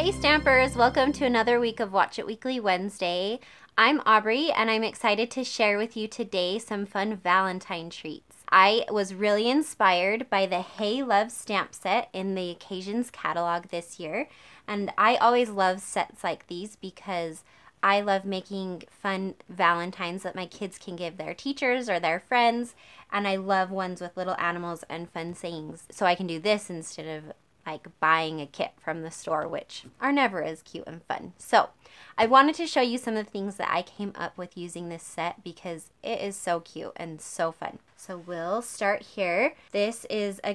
Hey Stampers, welcome to another week of Watch It Weekly Wednesday. I'm Aubrey and I'm excited to share with you today some fun Valentine treats. I was really inspired by the Hey Love stamp set in the Occasions catalog this year, and I always love sets like these because I love making fun Valentines that my kids can give their teachers or their friends, and I love ones with little animals and fun sayings, so I can do this instead of like buying a kit from the store, which are never as cute and fun. So I wanted to show you some of the things that I came up with using this set because it is so cute and so fun. So we'll start here. This is the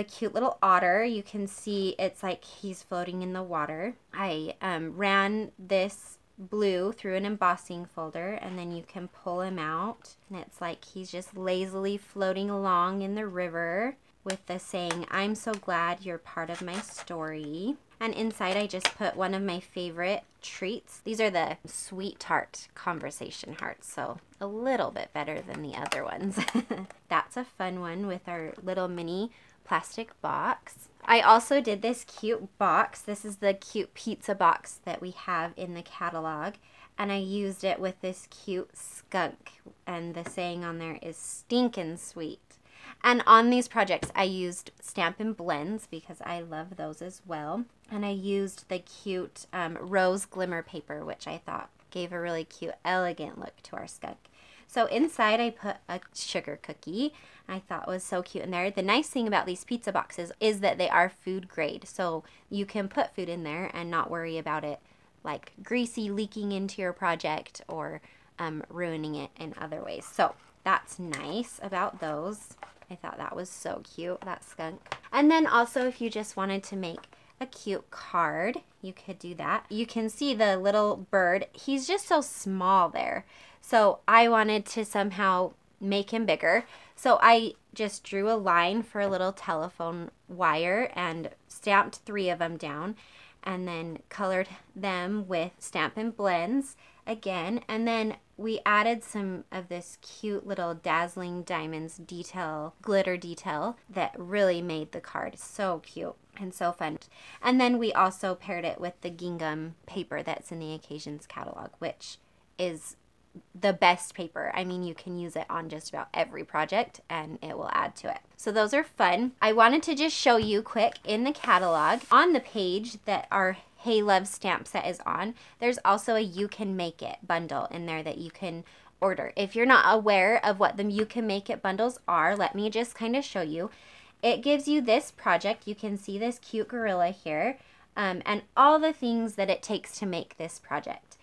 cute little otter. You can see it's like he's floating in the water. I ran this blue through an embossing folder, and then you can pull him out, and it's like he's just lazily floating along in the river with the saying, "I'm so glad you're part of my story." And inside I just put one of my favorite treats. These are the Sweet Tart Conversation Hearts, so a little bit better than the other ones. That's a fun one with our little mini plastic box. I also did this cute box. This is the cute pizza box that we have in the catalog, and I used it with this cute skunk, and the saying on there is "stinkin' sweet." And on these projects, I used Stampin' Blends because I love those as well. And I used the cute rose glimmer paper, which I thought gave a really cute, elegant look to our skunk. So inside, I put a sugar cookie. I thought was so cute in there. The nice thing about these pizza boxes is that they are food grade. So you can put food in there and not worry about it like greasy leaking into your project or ruining it in other ways. So that's nice about those. I thought that was so cute, that skunk. And then also if you just wanted to make a cute card, you could do that. You can see the little bird. He's just so small there. So I wanted to somehow make him bigger. So I just drew a line for a little telephone wire and stamped 3 of them down, and then colored them with Stampin' Blends again, and then we added some of this cute little dazzling diamonds detail, glitter detail, that really made the card so cute and so fun. And then we also paired it with the gingham paper that's in the Occasions catalog, which is the best paper. I mean, you can use it on just about every project and it will add to it. So those are fun. I wanted to just show you quick in the catalog, on the page that our Hey Love stamp set is on, there's also a You Can Make It bundle in there that you can order. If you're not aware of what the You Can Make It bundles are, let me just kind of show you. It gives you this project. You can see this cute gorilla here, and all the things that it takes to make this project.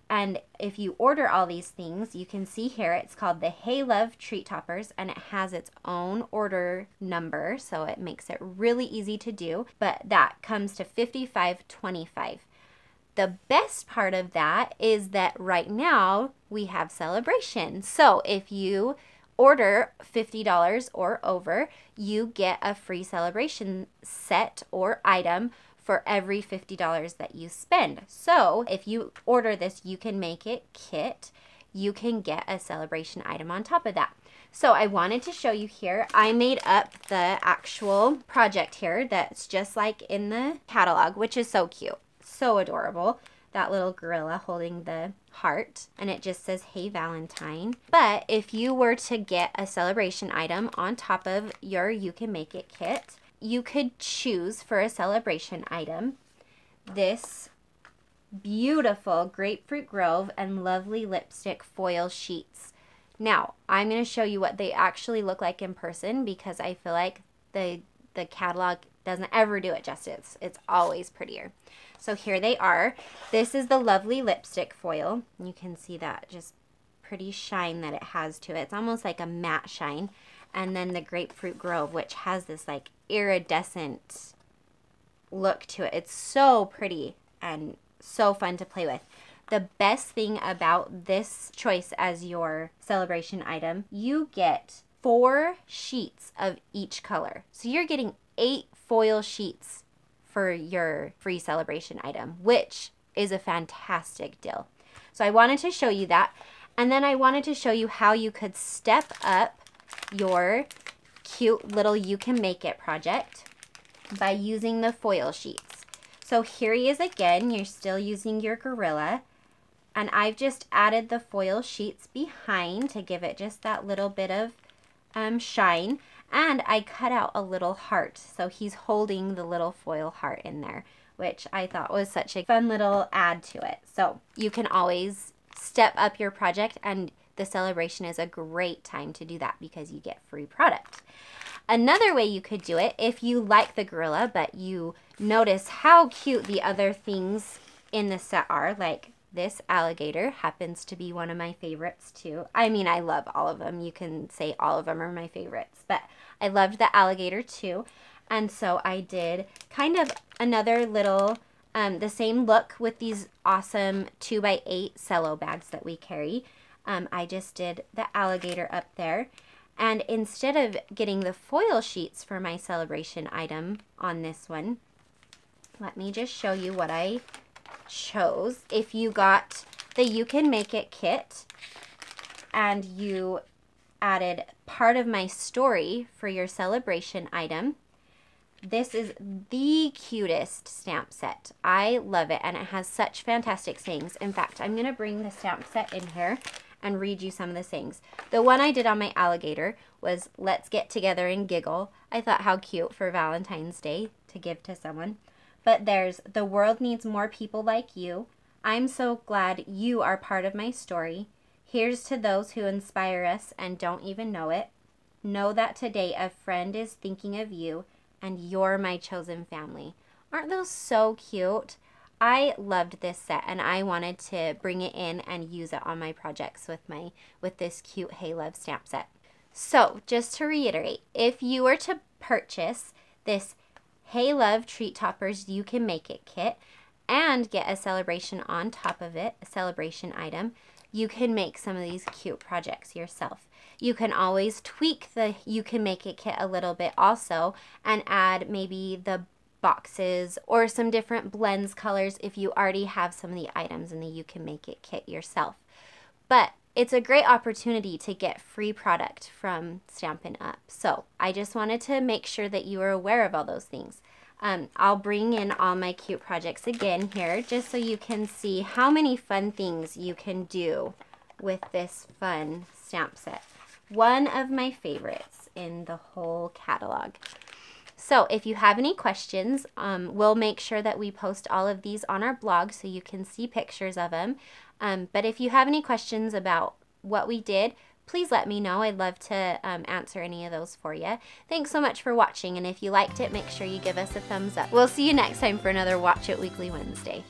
And if you order all these things, you can see here it's called the Hey Love Treat Toppers, and it has its own order number, so it makes it really easy to do. But that comes to $55.25. The best part of that is that right now we have Sale-A-Bration. So if you order $50 or over, you get a free Sale-A-Bration set or item for every $50 that you spend. So if you order this You Can Make It kit, you can get a Sale-A-Bration item on top of that. So I wanted to show you here, I made up the actual project here that's just like in the catalog, which is so cute, so adorable. That little gorilla holding the heart, and it just says Hey Valentine. But if you were to get a Sale-A-Bration item on top of your You Can Make It kit, you could choose for a Sale-A-Bration item this beautiful Grapefruit Grove and Lovely Lipstick foil sheets. Now, I'm going to show you what they actually look like in person because I feel like the catalog doesn't ever do it justice. It's always prettier. So here they are. This is the Lovely Lipstick foil. You can see that just pretty shine that it has to it. It's almost like a matte shine. And then the Grapefruit Grove, which has this like iridescent look to it. It's so pretty and so fun to play with. The best thing about this choice as your Sale-A-Bration item, you get 4 sheets of each color. So you're getting 8 foil sheets for your free Sale-A-Bration item, which is a fantastic deal. So I wanted to show you that. And then I wanted to show you how you could step up your cute little You Can Make It project by using the foil sheets. So here he is again. You're still using your gorilla. And I've just added the foil sheets behind to give it just that little bit of shine. And I cut out a little heart. So he's holding the little foil heart in there, which I thought was such a fun little add to it. So you can always step up your project, and the celebration is a great time to do that because you get free product. Another way you could do it, if you like the gorilla, but you notice how cute the other things in the set are, like this alligator happens to be one of my favorites too. I mean, I love all of them. You can say all of them are my favorites, but I loved the alligator too. And so I did kind of another little, the same look with these awesome 2x8 cello bags that we carry. I just did the alligator up there. And instead of getting the foil sheets for my celebration item on this one, let me just show you what I chose. If you got the You Can Make It kit and you added part of my story for your celebration item, this is the cutest stamp set. I love it, and it has such fantastic sayings. In fact, I'm going to bring the stamp set in here and read you some of the sayings. The one I did on my alligator was, "Let's get together and giggle." I thought how cute for Valentine's Day to give to someone. But there's, "The world needs more people like you. I'm so glad you are part of my story. Here's to those who inspire us and don't even know it. Know that today a friend is thinking of you, and you're my chosen family." Aren't those so cute? I loved this set, and I wanted to bring it in and use it on my projects with this cute Hey Love stamp set. So just to reiterate, if you were to purchase this Hey Love Treat Toppers You Can Make It kit and get a celebration on top of it, a celebration item, you can make some of these cute projects yourself. You can always tweak the You Can Make It kit a little bit also and add maybe the boxes or some different blends colors if you already have some of the items in the You Can Make It kit yourself. But it's a great opportunity to get free product from Stampin' Up. So I just wanted to make sure that you are aware of all those things. I'll bring in all my cute projects again here just so you can see how many fun things you can do with this fun stamp set. One of my favorites in the whole catalog. So if you have any questions, we'll make sure that we post all of these on our blog so you can see pictures of them. But if you have any questions about what we did, please let me know. I'd love to answer any of those for you. Thanks so much for watching, and if you liked it, make sure you give us a thumbs up. We'll see you next time for another Watch It Weekly Wednesday.